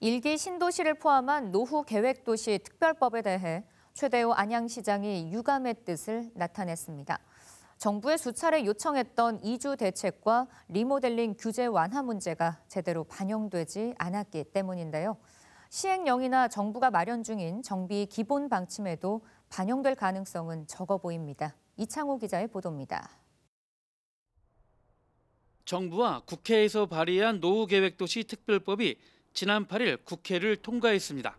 일기 신도시를 포함한 노후 계획도시 특별법에 대해 최대호 안양시장이 유감의 뜻을 나타냈습니다. 정부에 수차례 요청했던 이주 대책과 리모델링 규제 완화 문제가 제대로 반영되지 않았기 때문인데요. 시행령이나 정부가 마련 중인 정비 기본 방침에도 반영될 가능성은 적어 보입니다. 이창호 기자의 보도입니다. 정부와 국회에서 발의한 노후계획도시 특별법이 지난 8일 국회를 통과했습니다.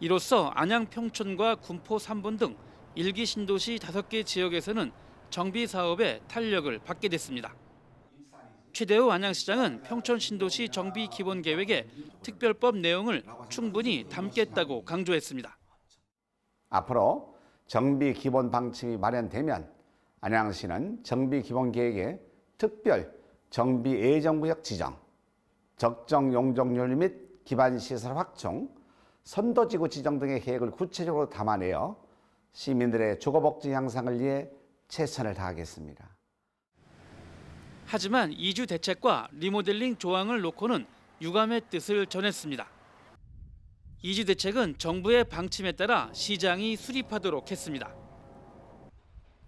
이로써 안양, 평촌과 군포 3분 등 일기 신도시 5개 지역에서는 정비 사업에 탄력을 받게 됐습니다. 최대호 안양시장은 평촌 신도시 정비 기본 계획에 특별법 내용을 충분히 담겠다고 강조했습니다. 앞으로 정비 기본 방침이 마련되면 안양시는 정비 기본 계획에 특별 정비 예정구역 지정, 적정 용적률 및 기반 시설 확충, 선도지구 지정 등의 계획을 구체적으로 담아내어 시민들의 주거복지 향상을 위해 최선을 다하겠습니다. 하지만 이주 대책과 리모델링 조항을 놓고는 유감의 뜻을 전했습니다. 이주 대책은 정부의 방침에 따라 시장이 수립하도록 했습니다.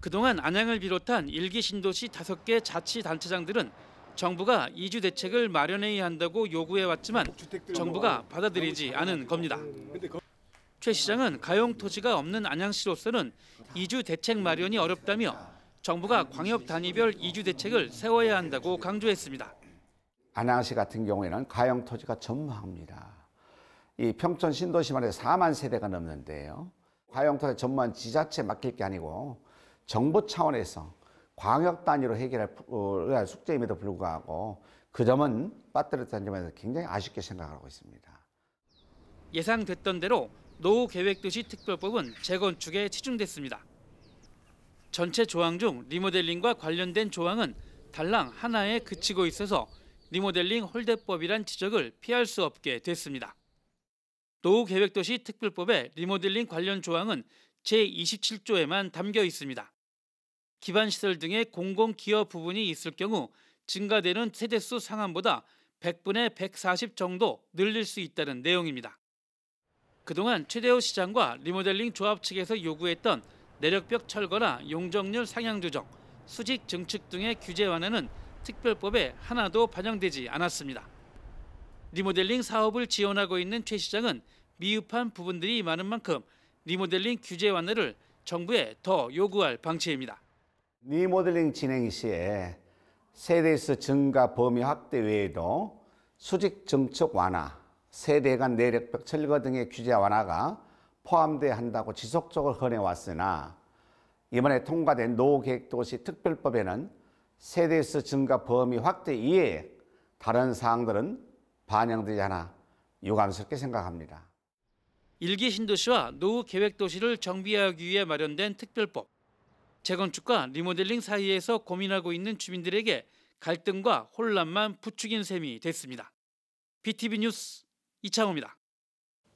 그동안 안양을 비롯한 일기 신도시 5개 자치단체장들은 정부가 이주 대책을 마련해야 한다고 요구해왔지만 정부가 받아들이지 않은 겁니다. 최 시장은 가용 토지가 없는 안양시로서는 이주 대책 마련이 어렵다며 정부가 광역 단위별 이주 대책을 세워야 한다고 강조했습니다. 안양시 같은 경우에는 가용 토지가 전무합니다. 이 평촌 신도시만 해도 4만 세대가 넘는데요. 가용 토지 전무한 지자체에 맡길 게 아니고 정부 차원에서 광역 단위로 해결할 숙제임에도 불구하고 그 점은 빠뜨렸다는 점에서 굉장히 아쉽게 생각하고 있습니다. 예상됐던 대로 노후계획도시 특별법은 재건축에 치중됐습니다. 전체 조항 중 리모델링과 관련된 조항은 달랑 하나에 그치고 있어서 리모델링 홀대법이란 지적을 피할 수 없게 됐습니다. 노후계획도시 특별법의 리모델링 관련 조항은 제27조에만 담겨 있습니다. 기반시설 등의 공공기여 부분이 있을 경우 증가되는 세대수 상한보다 100분의 140 정도 늘릴 수 있다는 내용입니다. 그동안 최대호 시장과 리모델링 조합 측에서 요구했던 내력벽 철거나 용적률 상향 조정, 수직 증축 등의 규제 완화는 특별법에 하나도 반영되지 않았습니다. 리모델링 사업을 지원하고 있는 최 시장은 미흡한 부분들이 많은 만큼 리모델링 규제 완화를 정부에 더 요구할 방침입니다. 리모델링 진행 시에 세대수 증가 범위 확대 외에도 수직 증축 완화, 세대 간 내력벽 철거 등의 규제 완화가 포함돼야 한다고 지속적으로 권해왔으나 이번에 통과된 노후계획도시 특별법에는 세대수 증가 범위 확대 이외에 다른 사항들은 반영되지 않아 유감스럽게 생각합니다. 일기 신도시와 노후계획도시를 정비하기 위해 마련된 특별법. 재건축과 리모델링 사이에서 고민하고 있는 주민들에게 갈등과 혼란만 부추긴 셈이 됐습니다. BTV 뉴스 이창호입니다.